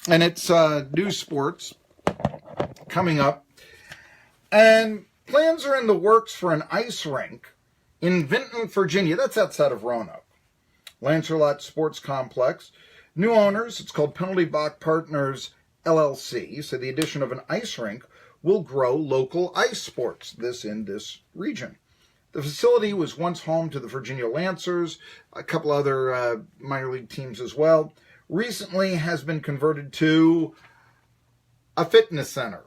and it's new sports coming up. And plans are in the works for an ice rink in Vinton, Virginia. That's outside of Roanoke. Lancerlot Sports Complex. New owners, it's called Penalty Box Partners LLC. So the addition of an ice rink will grow local ice sports in this region. The facility was once home to the Virginia Lancers, a couple other minor league teams as well. Recently has been converted to a fitness center.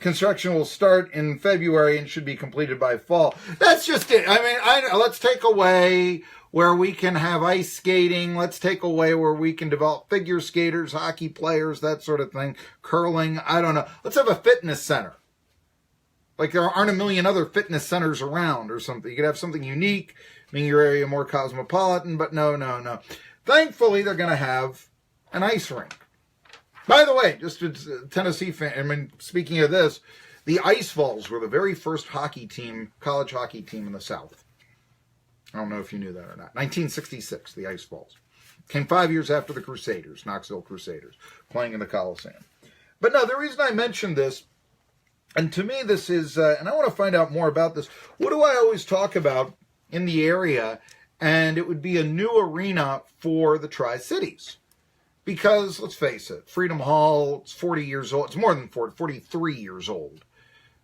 Construction will start in February and should be completed by fall. That's just it. I mean, let's take away where we can have ice skating. Let's take away where we can develop figure skaters, hockey players, that sort of thing, curling. I don't know. Let's have a fitness center. Like there aren't a million other fitness centers around or something. You could have something unique, making your area more cosmopolitan, but no. Thankfully, they're going to have an ice rink. By the way, just a Tennessee fan, I mean, speaking of this, the Ice Vols were the very first college hockey team in the South. I don't know if you knew that or not. 1966, the Ice Vols. Came 5 years after the Crusaders, Knoxville Crusaders, playing in the Coliseum. But no, the reason I mentioned this, and to me this is, and I want to find out more about this, what do I always talk about in the area? And it would be a new arena for the Tri-Cities. Because, let's face it, Freedom Hall, it's 40 years old. It's more than 40, 43 years old.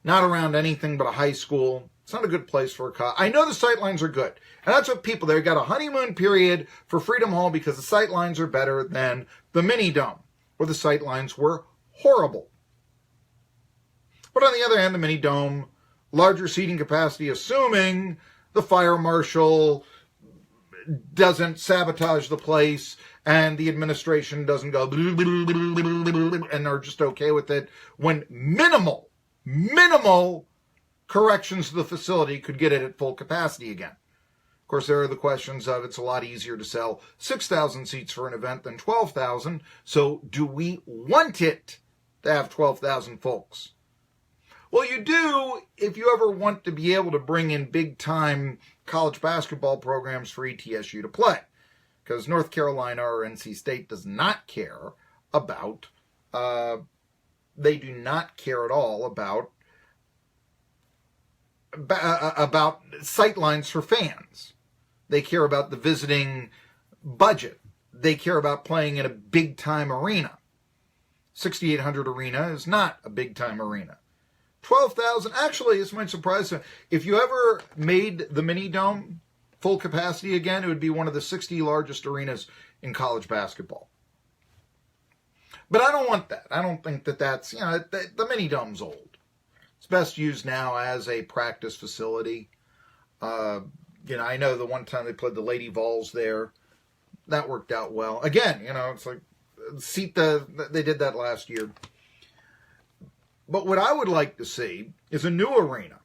Not around anything but a high school. It's not a good place for a college. I know the sightlines are good. And that's what people, they've got a honeymoon period for Freedom Hall because the sightlines are better than the Mini Dome, where the sightlines were horrible. But on the other hand, the Mini Dome, larger seating capacity, assuming the fire marshal doesn't sabotage the place and the administration doesn't go and are just okay with it when minimal corrections to the facility could get it at full capacity again. Of course, there are the questions of it's a lot easier to sell 6,000 seats for an event than 12,000. So do we want it to have 12,000 folks? Well, you do if you ever want to be able to bring in big-time college basketball programs for ETSU to play. Because North Carolina or NC State does not care about, they do not care at all about sightlines for fans. They care about the visiting budget. They care about playing in a big-time arena. 6,800 arena is not a big-time arena. 12,000, actually, this might surprise you. If you ever made the Mini Dome full capacity again, it would be one of the 60 largest arenas in college basketball. But I don't want that. I don't think that's, the Mini Dome's old. It's best used now as a practice facility. I know the one time they played the Lady Vols there, that worked out well. Again, it's like, they did that last year. But what I would like to see is a new arena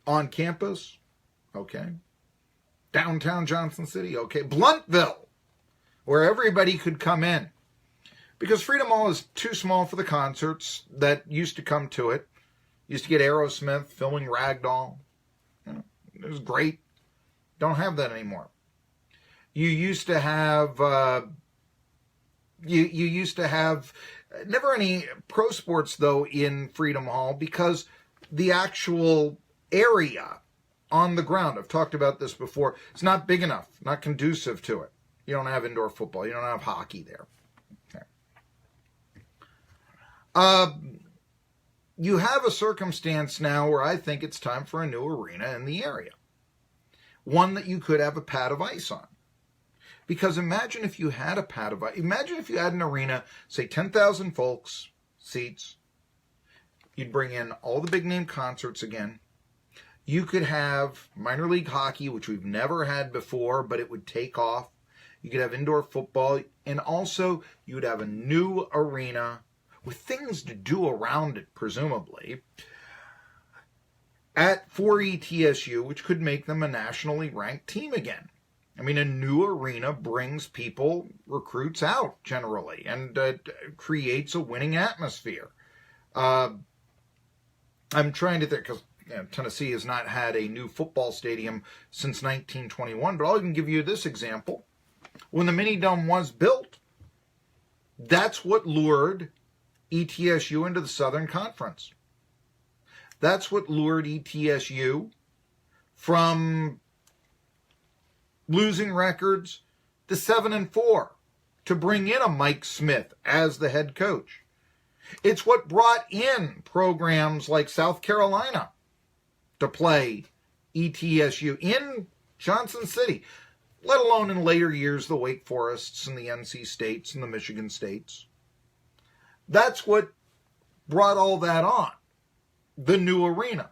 on campus, okay. Downtown Johnson City, okay. Bluntville, where everybody could come in. Because Freedom Hall is too small for the concerts that used to come to it. Used to get Aerosmith filming Ragdoll. It was great. Don't have that anymore. You used to have... You used to have never any pro sports, though, in Freedom Hall because the actual area on the ground, I've talked about this before, it's not big enough, not conducive to it. You don't have indoor football. You don't have hockey there. Okay. You have a circumstance now where I think it's time for a new arena in the area. One that you could have a pad of ice on. Because imagine if you had a pad of ice. Imagine if you had an arena, say 10,000 folks, seats. You'd bring in all the big name concerts again. You could have minor league hockey, which we've never had before, but it would take off. You could have indoor football. And also, you would have a new arena with things to do around it, presumably, for ETSU, which could make them a nationally ranked team again. I mean, a new arena brings people, recruits out generally, and creates a winning atmosphere. I'm trying to think, because Tennessee has not had a new football stadium since 1921, but I'll even give you this example. when the mini dome was built, that's what lured ETSU into the Southern Conference. That's what lured ETSU from losing records to 7-4 to bring in a Mike Smith as the head coach. It's what brought in programs like South Carolina to play ETSU in Johnson City, let alone in later years the Wake Forests and the NC States and the Michigan States. That's what brought all that on, the new arena.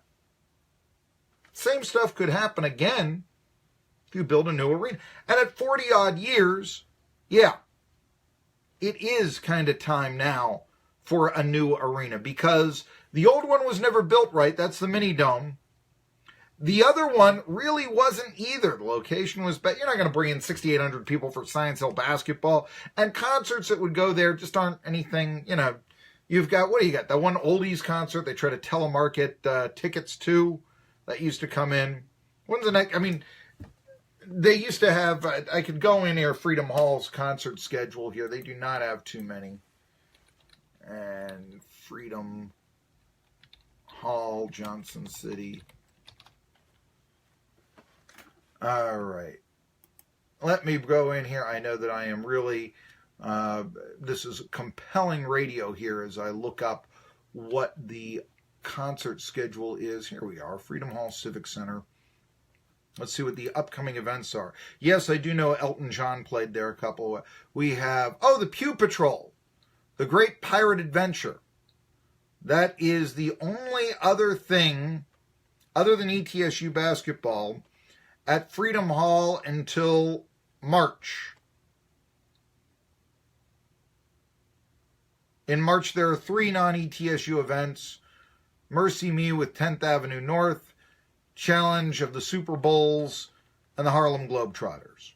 Same stuff could happen again if you build a new arena. And at 40-odd years, yeah, it is kind of time now for a new arena because the old one was never built right. That's the mini dome. The other one really wasn't either. The location was bad. You're not going to bring in 6,800 people for Science Hill basketball. And concerts that would go there just aren't anything, you know. You've got, what do you got? That one oldies concert they try to telemarket tickets to that used to come in. When's the next? I mean, they used to have, I could go in here, Freedom Hall's concert schedule here. They do not have too many. And Freedom Hall, Johnson City. All right. Let me go in here. I know that I am really, this is compelling radio here as I look up what the concert schedule is. Here we are, Freedom Hall Civic Center. Let's see what the upcoming events are. Yes, I do know Elton John played there a couple. We have, the Pew Patrol, the Great Pirate Adventure. That is the only other thing, other than ETSU basketball, at Freedom Hall until March. In March, there are 3 non-ETSU events. Mercy Me with 10th Avenue North, Challenge of the Super Bowls, and the Harlem Globetrotters.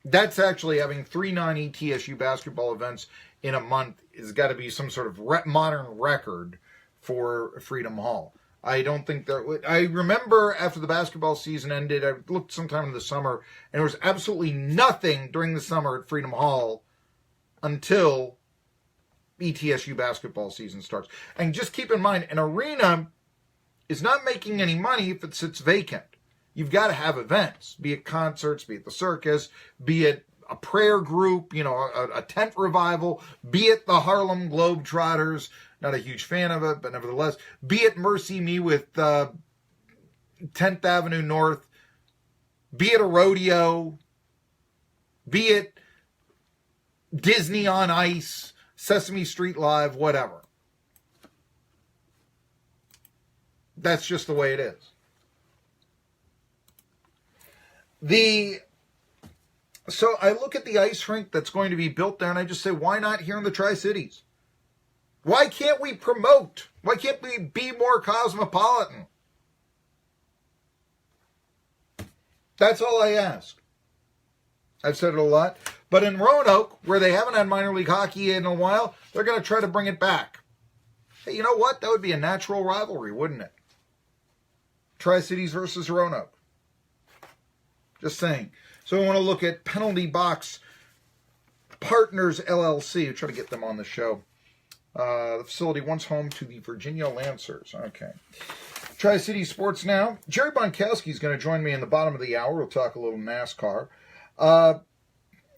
That's actually having 3 non-ETSU basketball events in a month. Has got to be some sort of modern record for Freedom Hall. I don't think there. I remember after the basketball season ended, I looked sometime in the summer, and there was absolutely nothing during the summer at Freedom Hall until ETSU basketball season starts. And just keep in mind, an arena is not making any money if it sits vacant. You've got to have events, be it concerts, be it the circus, be it a prayer group, a tent revival, be it the Harlem Globetrotters. Not a huge fan of it, but nevertheless, be it Mercy Me with 10th Avenue North, be it a rodeo, be it Disney on Ice, Sesame Street Live, whatever. That's just the way it is. So I look at the ice rink that's going to be built there, and I just say, why not here in the Tri-Cities? Why can't we promote? Why can't we be more cosmopolitan? That's all I ask. I've said it a lot. But in Roanoke, where they haven't had minor league hockey in a while, they're going to try to bring it back. Hey, you know what? That would be a natural rivalry, wouldn't it? Tri-Cities versus Roanoke. Just saying. So we want to look at Penalty Box Partners LLC. We'll try to get them on the show. The facility once home to the Virginia Lancers. Okay. Tri-City Sports Now. Jerry Bonkowski is going to join me in the bottom of the hour. We'll talk a little NASCAR.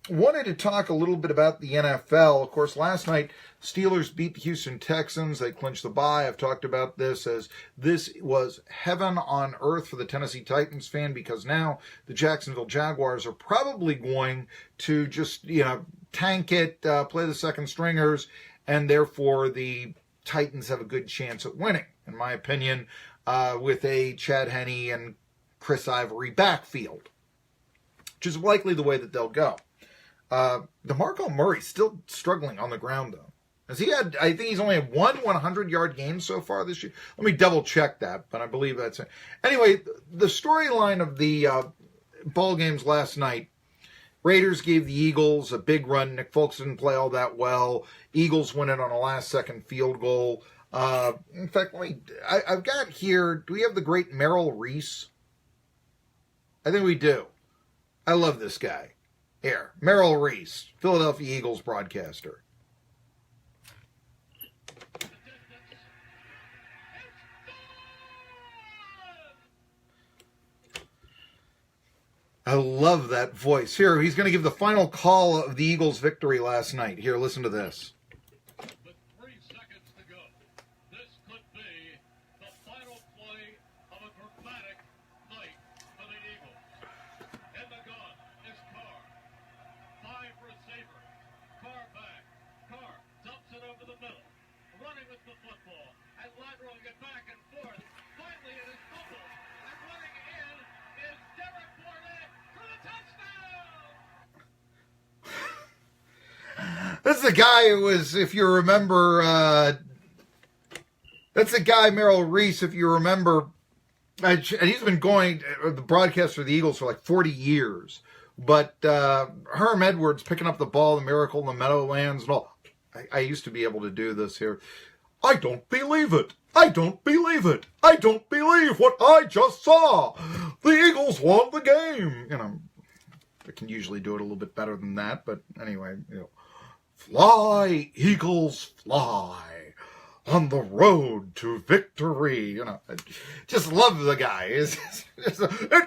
Wanted to talk a little bit about the NFL. Of course, last night, Steelers beat the Houston Texans. They clinched the bye. I've talked about this as this was heaven on earth for the Tennessee Titans fan because now the Jacksonville Jaguars are probably going to just, tank it, play the second stringers, and therefore the Titans have a good chance at winning, in my opinion, with a Chad Henne and Chris Ivory backfield, which is likely the way that they'll go. DeMarco Murray's still struggling on the ground, though. I think he's only had one 100-yard game so far this year. Let me double-check that, but I believe that's it. Anyway, the storyline of the ball games last night, Raiders gave the Eagles a big run. Nick Folks didn't play all that well. Eagles win it on a last-second field goal. In fact, I've got here, do we have the great Merrill Reese? I think we do. I love this guy. Here, Merrill Reese, Philadelphia Eagles broadcaster. I love that voice. Here, he's going to give the final call of the Eagles' victory last night. Here, listen to this. With 3 seconds to go, this could be the final play of a dramatic night for the Eagles. In the gun is Carr. 5 receivers. Carr back. Carr dumps it over the middle. Running with the football and lateraling it back and forth. Finally, it is fumbled. And running in is Derek Barnett for the touchdown. This is the guy who was, if you remember, that's the guy, Merrill Reese, if you remember, and he's been going, the broadcast for the Eagles for like 40 years. But Herm Edwards picking up the ball, the Miracle in the Meadowlands and all. I used to be able to do this here. I don't believe it. I don't believe it. I don't believe what I just saw. The Eagles won the game. You know, I can usually do it a little bit better than that, but anyway, you know, fly, Eagles, fly on the road to victory. You know, I just love the guy. It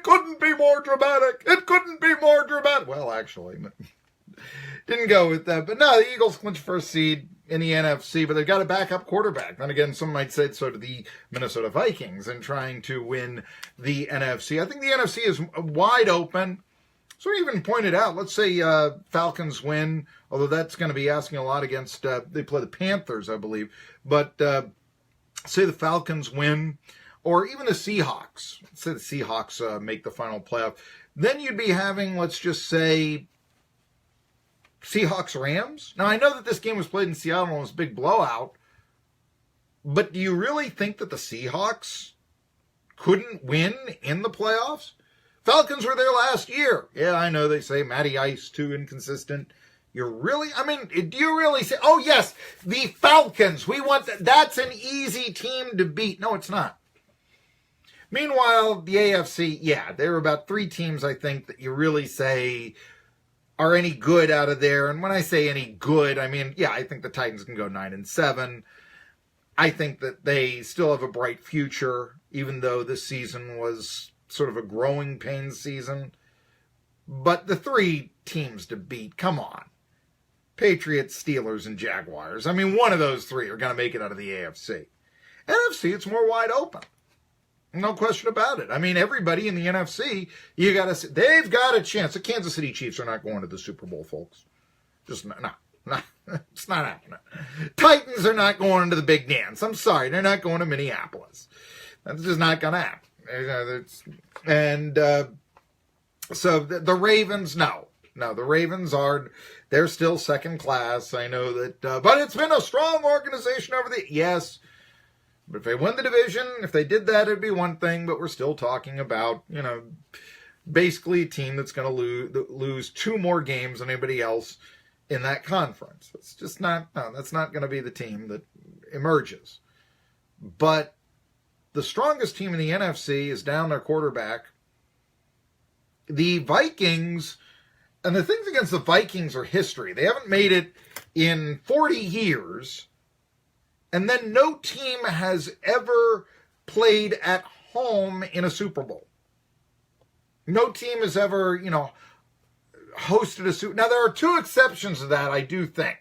couldn't be more dramatic. It couldn't be more dramatic. Well, actually, didn't go with that. But no, the Eagles clinched first seed in the NFC, but they've got a backup quarterback. Then again, some might say so do the Minnesota Vikings in trying to win the NFC. I think the NFC is wide open. So I even pointed out, let's say Falcons win, although that's going to be asking a lot against, they play the Panthers, I believe. But say the Falcons win, or even the Seahawks. Let's say the Seahawks make the final playoff. Then you'd be having, let's just say, Seahawks-Rams. Now, I know that this game was played in Seattle and it was a big blowout, but do you really think that the Seahawks couldn't win in the playoffs? Falcons were there last year. Yeah, I know they say Matty Ice too inconsistent. Do you really say, oh yes, the Falcons, we want that's an easy team to beat. No, it's not. Meanwhile, the AFC, yeah, there are about 3 teams, I think, that you really say are any good out of there. And when I say any good, I mean, yeah, I think the Titans can go 9-7. I think that they still have a bright future, even though this season was sort of a growing pains season. But the 3 teams to beat, come on. Patriots, Steelers, and Jaguars. I mean, one of those 3 are going to make it out of the AFC. NFC, it's more wide open. No question about it. I mean, everybody in the NFC, they've got a chance. The Kansas City Chiefs are not going to the Super Bowl, folks. Just not, it's not happening. Titans are not going to the Big Dance. I'm sorry, they're not going to Minneapolis. That's just not going to happen. So the Ravens, no, the Ravens they're still second class. I know that, but it's been a strong organization yes. But if they win the division, if they did that, it'd be one thing. But we're still talking about, basically a team that's going to lose 2 more games than anybody else in that conference. It's just that's not going to be the team that emerges. But the strongest team in the NFC is down their quarterback. The Vikings, and the things against the Vikings are history. They haven't made it in 40 years. And then no team has ever played at home in a Super Bowl. No team has ever, hosted a Super Bowl. Now, there are 2 exceptions to that, I do think,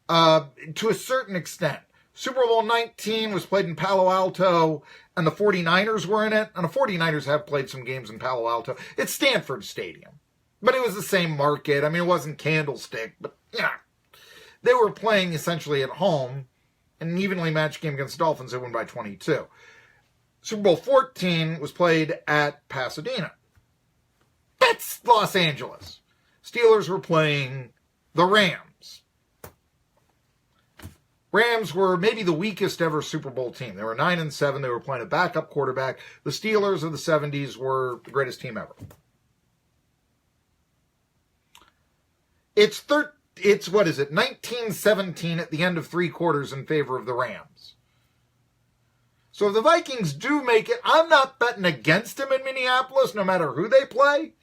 to a certain extent. Super Bowl 19 was played in Palo Alto, and the 49ers were in it. And the 49ers have played some games in Palo Alto. It's Stanford Stadium. But it was the same market. I mean, it wasn't Candlestick, but, they were playing essentially at home. An evenly matched game against the Dolphins, they won by 22. Super Bowl 14 was played at Pasadena. That's Los Angeles. Steelers were playing the Rams. Rams were maybe the weakest ever Super Bowl team. They were 9-7. They were playing a backup quarterback. The Steelers of the 70s were the greatest team ever. It's 19-17 at the end of 3 quarters in favor of the Rams. So if the Vikings do make it, I'm not betting against them in Minneapolis, no matter who they play.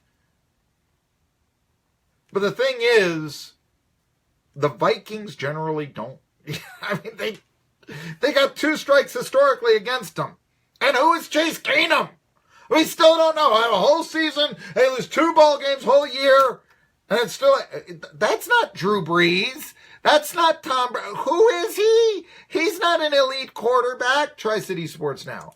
But the thing is, the Vikings generally don't. I mean, they got 2 strikes historically against them. And who is Chase Keenum? We still don't know. I have a whole season. They lose 2 ball games whole year. And it's still, that's not Drew Brees. That's not Tom Brady. Who is he? He's not an elite quarterback. Tri-City Sports Now.